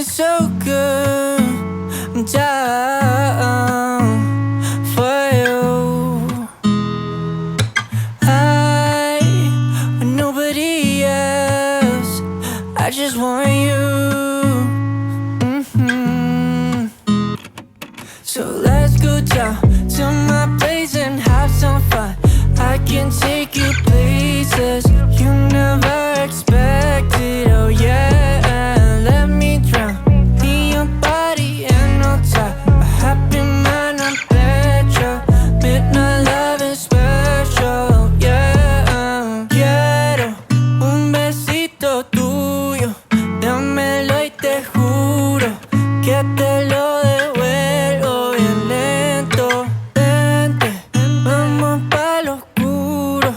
so good. I'm down for you. I want nobody else. I just want you. So let's go down to my place and have some fun. I can take you places you never expected. Oh yeah, let me drown in your body and on top. A happy mind, I'm better. Midnight love is special. Yeah, quiero un besito tuyo. Dámelo y te juro que te lo devuelvo bien lento. Vente, vamos pa' lo oscuro.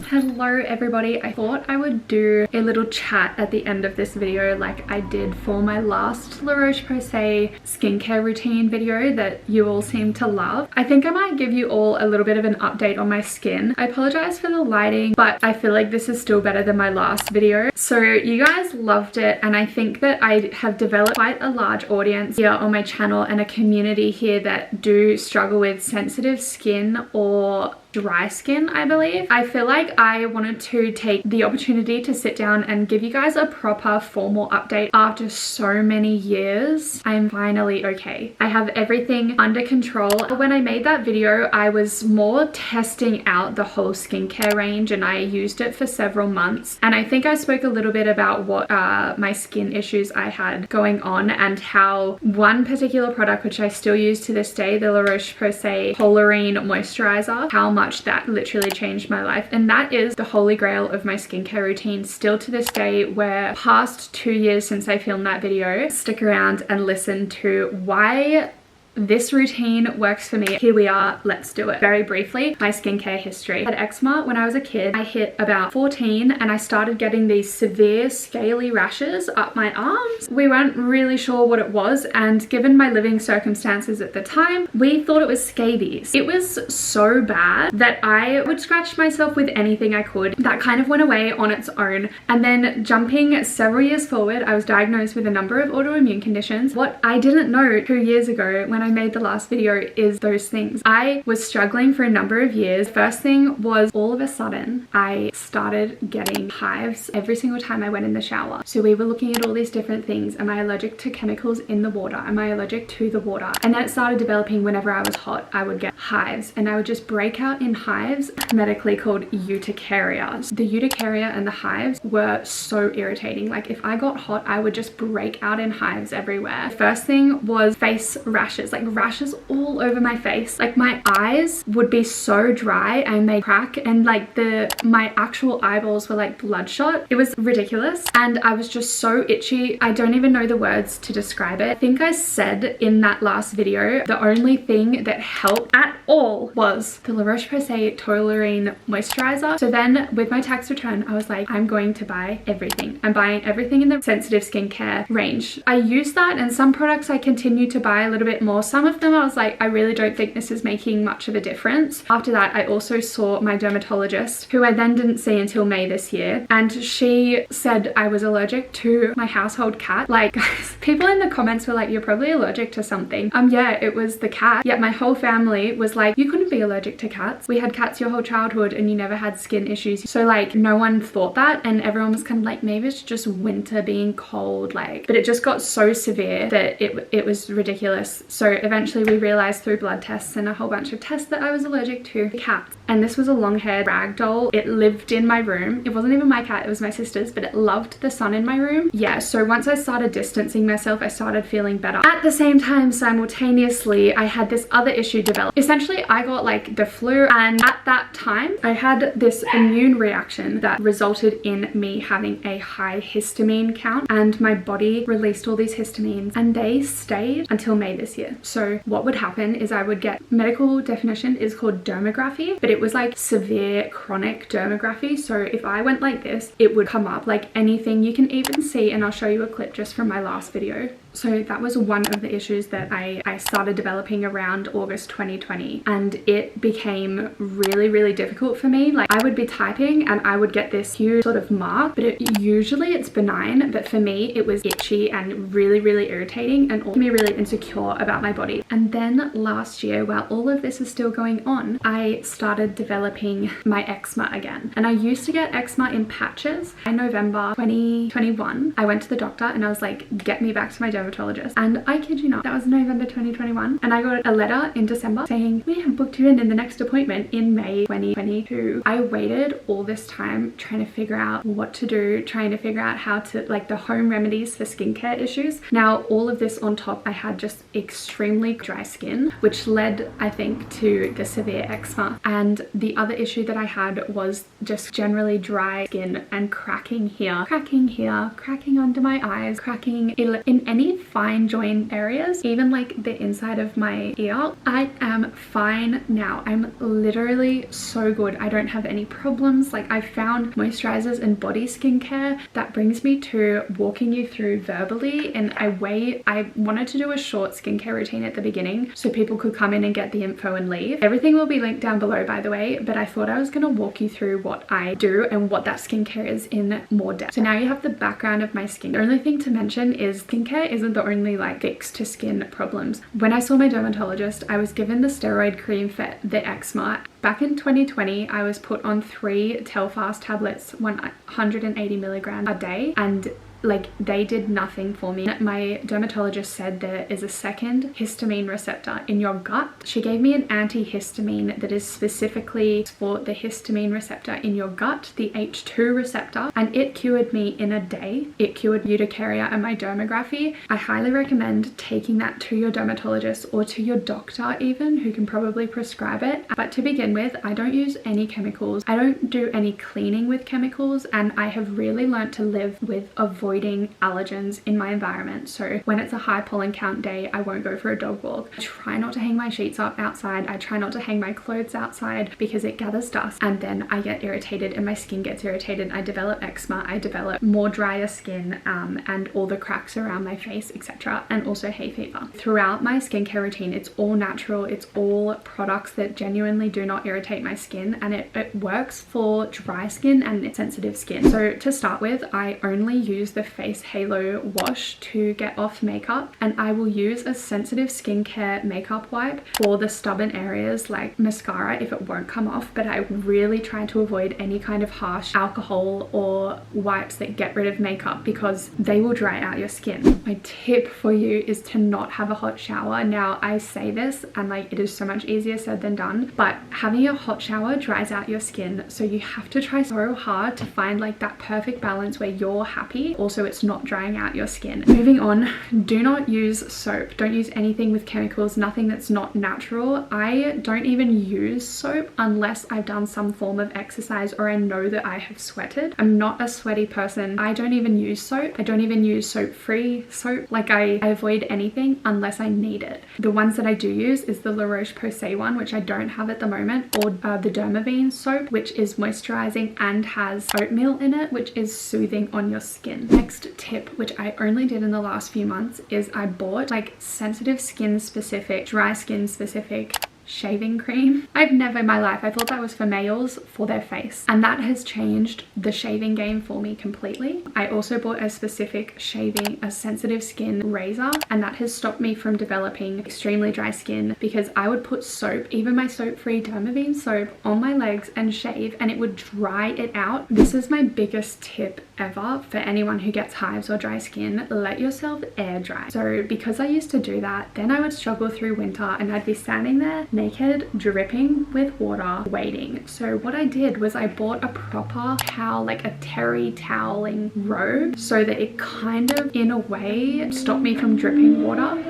Hello everybody, I thought I would do a little chat at the end of this video like I did for my last La Roche-Posay skincare routine video that you all seem to love. I think I might give you all a little bit of an update on my skin. I apologize for the lighting, but I feel like this is still better than my last video. So you guys loved it, and I think that I have developed quite a large audience here on my channel and a community here that do struggle with sensitive skin or dry skin, I believe. I feel like I wanted to take the opportunity to sit down and give you guys a proper formal update after so many years. I'm finally okay. I have everything under control. When I made that video, I was more testing out the whole skincare range and I used it for several months. And I think I spoke a little bit about what my skin issues I had going on and how one particular product, which I still use to this day, the La Roche-Posay Toleraine Moisturiser, how much that literally changed my life. And that is the holy grail of my skincare routine still to this day. We're past 2 years since I filmed that video. Stick around and listen to why this routine works for me. Here we are, let's do it. Very briefly, my skincare history. I had eczema when I was a kid. I hit about 14 and I started getting these severe scaly rashes up my arms. We weren't really sure what it was, and given my living circumstances at the time, we thought it was scabies. It was so bad that I would scratch myself with anything I could. That kind of went away on its own. And then jumping several years forward, I was diagnosed with a number of autoimmune conditions. What I didn't know 2 years ago when I made the last video is those things. I was struggling for a number of years. First thing was, all of a sudden I started getting hives every single time I went in the shower. So we were looking at all these different things. Am I allergic to chemicals in the water? Am I allergic to the water? And then it started developing. Whenever I was hot, I would get hives and I would just break out in hives, medically called urticaria. The urticaria and the hives were so irritating. Like if I got hot, I would just break out in hives everywhere. First thing was face rashes, like rashes all over my face. Like my eyes would be so dry and they crack, and like my actual eyeballs were like bloodshot. It was ridiculous and I was just so itchy. I don't even know the words to describe it. I think I said in that last video the only thing that helped at all was the La Roche-Posay Toleraine Moisturiser. So then with my tax return, I was like, I'm going to buy everything. I'm buying everything in the sensitive skincare range. I used that, and some products I continue to buy a little bit more. Some of them I was like, I really don't think this is making much of a difference. After that, I also saw my dermatologist, who I then didn't see until May this year, and she said I was allergic to my household cat. Like, guys, people in the comments were like, you're probably allergic to something. Yeah, it was the cat. Yet my whole family was like, you couldn't be allergic to cats. We had cats your whole childhood and you never had skin issues. So like no one thought that, and everyone was kind of like, maybe it's just winter being cold, like, but it just got so severe that it was ridiculous. So eventually we realized through blood tests and a whole bunch of tests that I was allergic to cats. And this was a long-haired ragdoll. It lived in my room. It wasn't even my cat, it was my sister's, but it loved the sun in my room. Yeah, so once I started distancing myself, I started feeling better. At the same time, simultaneously, I had this other issue develop. Essentially, I got like the flu, and at that time, I had this immune reaction that resulted in me having a high histamine count, and my body released all these histamines, and they stayed until May this year. So what would happen is I would get, medical definition is called dermography, but it was like severe chronic dermography. So if I went like this, it would come up like anything. You can even see, and I'll show you a clip just from my last video. So that was one of the issues that I started developing around August 2020, and it became really difficult for me. Like I would be typing and I would get this huge sort of mark, but usually it's benign, but for me it was itchy and really irritating and me really insecure about my body. And then last year, while all of this is still going on, I started developing my eczema again. And I used to get eczema in patches. In November 2021, I went to the doctor and I was like, get me back to my dermatologist. And I kid you not, that was November 2021, and I got a letter in December saying we have booked you in the next appointment in May 2022. I waited all this time trying to figure out what to do, trying to figure out how to, like, the home remedies for skincare issues. Now all of this on top, I had just extremely dry skin, which led, I think, to the severe eczema. And the other issue that I had was just generally dry skin and cracking here, cracking under my eyes, cracking in any fine joint areas, even like the inside of my ear. I am fine now. I'm literally so good. I don't have any problems. Like, I found moisturizers and body skincare that brings me to walking you through verbally in a way. I wanted to do a short skincare routine at the beginning so people could come in and get the info and leave. Everything will be linked down below, by the way, but I thought I was going to walk you through what I do and what that skincare is in more depth. So now you have the background of my skin. The only thing to mention is skincare isn't the only like fix to skin problems. When I saw my dermatologist, I was given the steroid cream for the eczema. Back in 2020, I was put on 3 Telfast tablets, 180 milligrams a day, and like they did nothing for me. My dermatologist said there is a second histamine receptor in your gut. She gave me an antihistamine that is specifically for the histamine receptor in your gut, the H2 receptor, and it cured me in a day. It cured urticaria and my dermography. I highly recommend taking that to your dermatologist or to your doctor even, who can probably prescribe it. But to begin with, I don't use any chemicals. I don't do any cleaning with chemicals, and I have really learned to live with avoiding allergens in my environment. So when it's a high pollen count day, I won't go for a dog walk. I try not to hang my sheets up outside. I try not to hang my clothes outside because it gathers dust, and then I get irritated and my skin gets irritated. I develop eczema, I develop more drier skin, and all the cracks around my face, etc., and also hay fever. Throughout my skincare routine, it's all natural. It's all products that genuinely do not irritate my skin, and it works for dry skin and sensitive skin. So to start with, I only use the face halo wash to get off makeup, and I will use a sensitive skincare makeup wipe for the stubborn areas like mascara if it won't come off. But I really try to avoid any kind of harsh alcohol or wipes that get rid of makeup because they will dry out your skin. My tip for you is to not have a hot shower. Now I say this and like it is so much easier said than done, but having a hot shower dries out your skin, so you have to try so hard to find like that perfect balance where you're happy, also it's not drying out your skin. Moving on, do not use soap. Don't use anything with chemicals, nothing that's not natural. I don't even use soap unless I've done some form of exercise or I know that I have sweated. I'm not a sweaty person. I don't even use soap. I don't even use soap-free soap. Like I avoid anything unless I need it. The ones that I do use is the Roche-Posay one, which I don't have at the moment, or the Dermaveen soap, which is moisturizing and has oatmeal in it, which is soothing on your skin. Next tip, which I only did in the last few months, is I bought like sensitive skin specific, dry skin specific shaving cream. I've never in my life, I thought that was for males for their face, and that has changed the shaving game for me completely. I also bought a specific a sensitive skin razor, and that has stopped me from developing extremely dry skin because I would put soap, even my soap-free Dermaveen soap, on my legs and shave and it would dry it out. This is my biggest tip ever for anyone who gets hives or dry skin. Let yourself air dry. So because I used to do that, then I would struggle through winter and I'd be standing there naked, dripping with water, waiting. So what I did was I bought a proper towel, like a terry toweling robe, so that it kind of, in a way, stopped me from dripping water.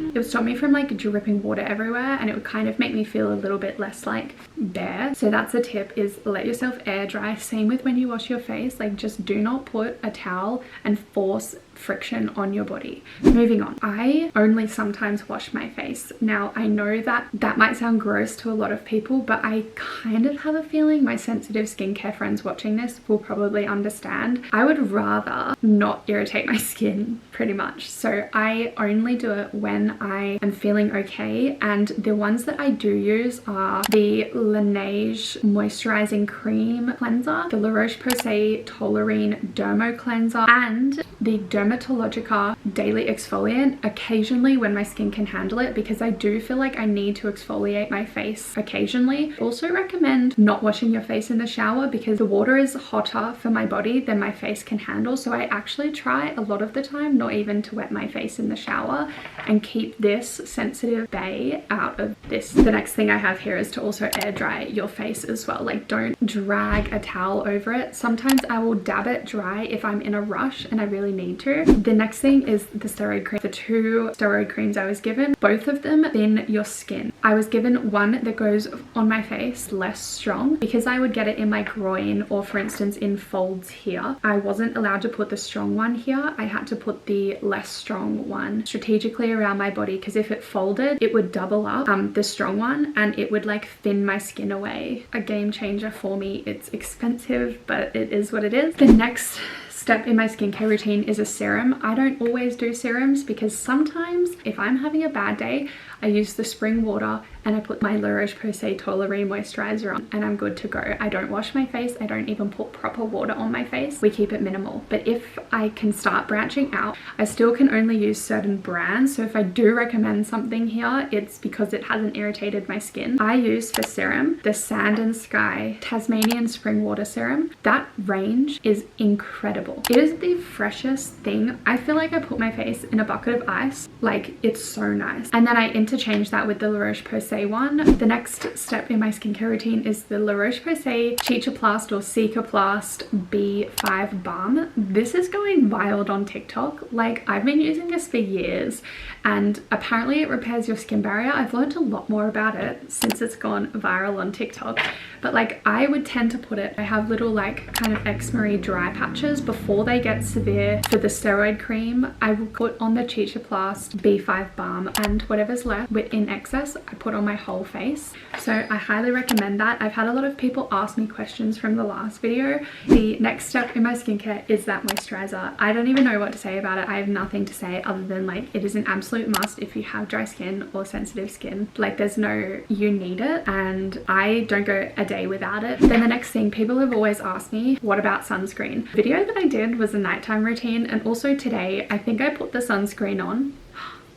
It would stop me from like dripping water everywhere, and it would kind of make me feel a little bit less like bare. So that's a tip, is let yourself air dry. Same with when you wash your face, like just do not put a towel and force friction on your body. Moving on, I only sometimes wash my face. Now I know that might sound gross to a lot of people, but I kind of have a feeling my sensitive skincare friends watching this will probably understand. I would rather not irritate my skin pretty much, so I only do it when I am feeling okay, and the ones that I do use are the Laneige Moisturising Cream Cleanser, the Roche-Posay Toleraine Dermo Cleanser, and the Dermatologica Daily Exfoliant occasionally when my skin can handle it, because I do feel like I need to exfoliate my face occasionally. Also recommend not washing your face in the shower because the water is hotter for my body than my face can handle, so I actually try a lot of the time not even to wet my face in the shower and keep this sensitive bay out of this. The next thing I have here is to also air dry your face as well. Like, don't drag a towel over it. Sometimes I will dab it dry if I'm in a rush and I really need to. The next thing is the steroid cream. The 2 steroid creams I was given, both of them thin your skin. I was given one that goes on my face less strong because I would get it in my groin, or for instance in folds here. I wasn't allowed to put the strong one here. I had to put the less strong one strategically around my body, because if it folded it would double up the strong one and it would like thin my skin away. A game changer for me. It's expensive, but it is what it is. The next step in my skincare routine is a serum. I don't always do serums because sometimes if I'm having a bad day, I use the spring water and I put my Roche-Posay Toleraine moisturizer on and I'm good to go. I don't wash my face. I don't even put proper water on my face. We keep it minimal. But if I can start branching out, I still can only use certain brands. So if I do recommend something here, it's because it hasn't irritated my skin. I use for serum the Sand and Sky Tasmanian Spring Water Serum. That range is incredible. It is the freshest thing. I feel like I put my face in a bucket of ice. Like, it's so nice. And then I interchange that with the Roche-Posay one. The next step in my skincare routine is the Roche-Posay Cicaplast or Cicaplast B5 Balm. This is going wild on TikTok. Like, I've been using this for years and apparently it repairs your skin barrier. I've learned a lot more about it since it's gone viral on TikTok. But like, I would tend to put it, I have little like kind of eczema dry patches before they get severe. For the steroid cream, I will put on the Cicaplast B5 Balm, and whatever's left in excess, I put on my whole face. So I highly recommend that. I've had a lot of people ask me questions from the last video. The next step in my skincare is that moisturizer. I don't even know what to say about it. I have nothing to say other than like, it is an absolute must if you have dry skin or sensitive skin. Like, there's no, you need it, and I don't go a day without it. Then the next thing, people have always asked me, what about sunscreen? The video that I did was a nighttime routine, and also today I think I put the sunscreen on.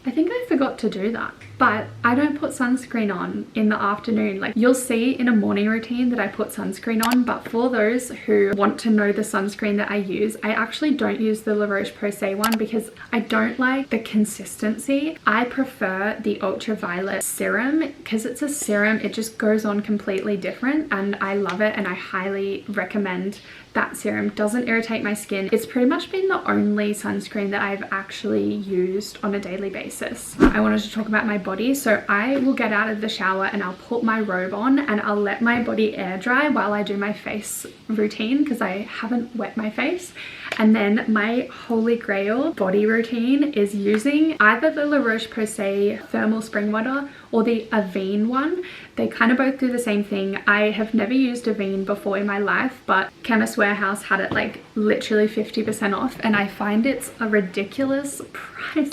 I think I forgot to do that, but I don't put sunscreen on in the afternoon. Like, you'll see in a morning routine that I put sunscreen on, but for those who want to know the sunscreen that I use, I actually don't use the Roche-Posay one because I don't like the consistency. I prefer the Ultra Violette Serum because it's a serum. It just goes on completely different and I love it, and I highly recommend that serum. Doesn't irritate my skin. It's pretty much been the only sunscreen that I've actually used on a daily basis. I wanted to talk about my body. So I will get out of the shower and I'll put my robe on and I'll let my body air dry while I do my face routine because I haven't wet my face. And then my holy grail body routine is using either the Roche-Posay Thermal Spring Water or the Avene one. They kind of both do the same thing. I have never used Avene before in my life, but Chemist Warehouse had it like literally 50% off, and I find it's a ridiculous price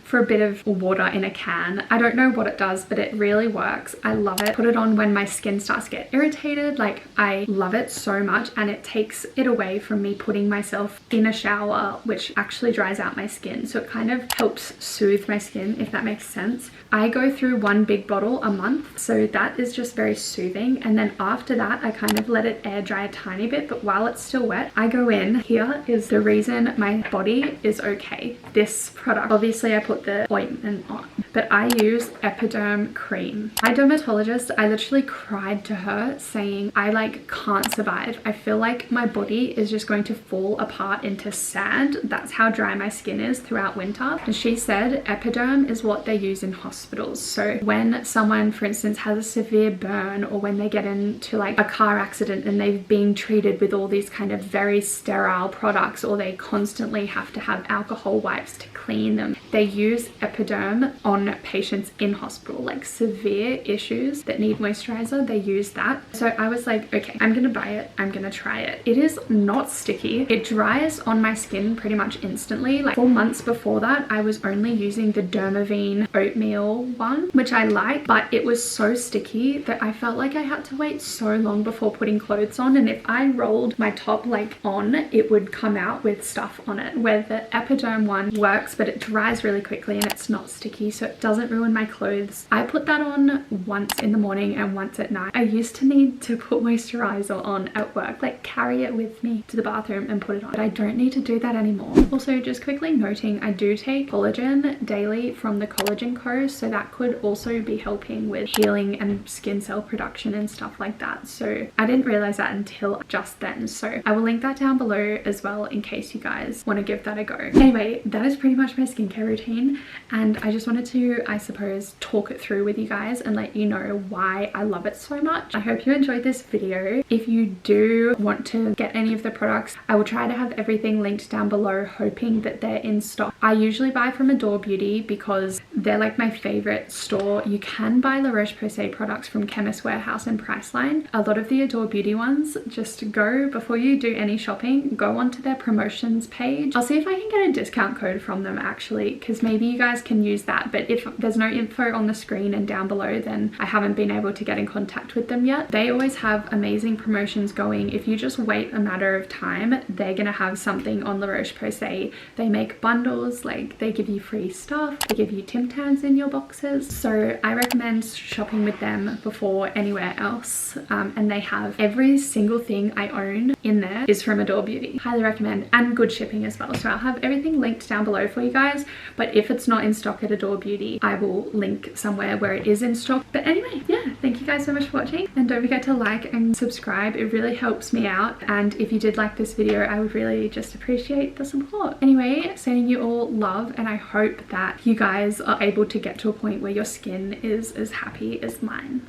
for a bit of water in a can. I don't know what it does, but it really works. I love it. Put it on when my skin starts to get irritated. Like, I love it so much, and it takes it away from me putting myself in a shower, which actually dries out my skin. So it kind of helps soothe my skin, if that makes sense. I go through one big bottle a month, so that is just very soothing. And then after that, I kind of let it air dry a tiny bit, but while it's still wet, I go in. Here is the reason my body is okay. This product. Obviously, I put the ointment on. but I use Epaderm Cream. My dermatologist, I literally cried to her saying I like can't survive. I feel like my body is just going to fall apart into sand. That's how dry my skin is throughout winter. And she said Epaderm is what they use in hospitals. So when someone, for instance, has a severe burn, or when they get into like a car accident and they've been treated with all these kind of very sterile products, or they constantly have to have alcohol wipes to clean them, they use Epaderm on patients in hospital, like severe issues that need moisturizer, they use that. So I was like, okay, I'm gonna buy it, I'm gonna try it. It is not sticky. It dries on my skin pretty much instantly. Like 4 months before that, I was only using the Dermaveen oatmeal one, which I like, but it was so sticky that I felt like I had to wait so long before putting clothes on, and if I rolled my top like on, it would come out with stuff on it, where the Epaderm one works, but it dries really quickly and it's not sticky, so it doesn't ruin my clothes. I put that on once in the morning and once at night. I used to need to put moisturizer on at work, like carry it with me to the bathroom and put it on, but I don't need to do that anymore. Also, just quickly noting, I do take collagen daily from the Collagen Co, so that could also be helping with healing and skin cell production and stuff like that. So I didn't realize that until just then, so I will link that down below as well in case you guys want to give that a go. Anyway, that is pretty much my skincare routine, and I just wanted to, I suppose, talk it through with you guys and let you know why I love it so much. I hope you enjoyed this video. If you do want to get any of the products, I will try to have everything linked down below, hoping that they're in stock. I usually buy from Adore Beauty because they're like my favorite store. You can buy La Roche-Posay products from Chemist Warehouse and Priceline. A lot of the Adore Beauty ones, just go, before you do any shopping, go onto their promotions page. I'll see if I can get a discount code from them actually, because maybe you guys can use that, but if there's no info on the screen and down below, then I haven't been able to get in contact with them yet. They always have amazing promotions going. If you just wait a matter of time, they're gonna have something on La Roche-Posay. They make bundles, like they give you free stuff, they give you Tim Tams in your boxes, so I recommend shopping with them before anywhere else. And they have every single thing I own in there is from Adore Beauty. Highly recommend, and good shipping as well. So I'll have everything linked down below for you guys, but if it's not in stock at Adore Beauty, I will link somewhere where it is in stock. But anyway, yeah, thank you guys so much for watching, and don't forget to like and subscribe. It really helps me out, and if you did like this video, I would really just appreciate the support. Anyway, sending you all love, and I hope that you guys are able to get to a point where your skin is as happy as mine.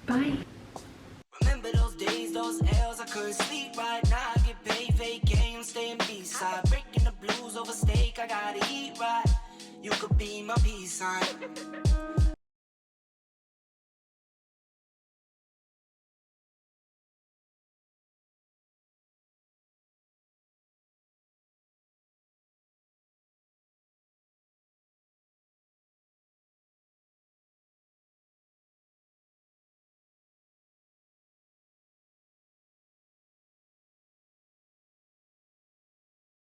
Bye. Remember those days, those L's, I couldn't sleep right now. I get paid, fake game, staying B-side. Breaking the blues over steak, I gotta eat right. You could be my peace sign.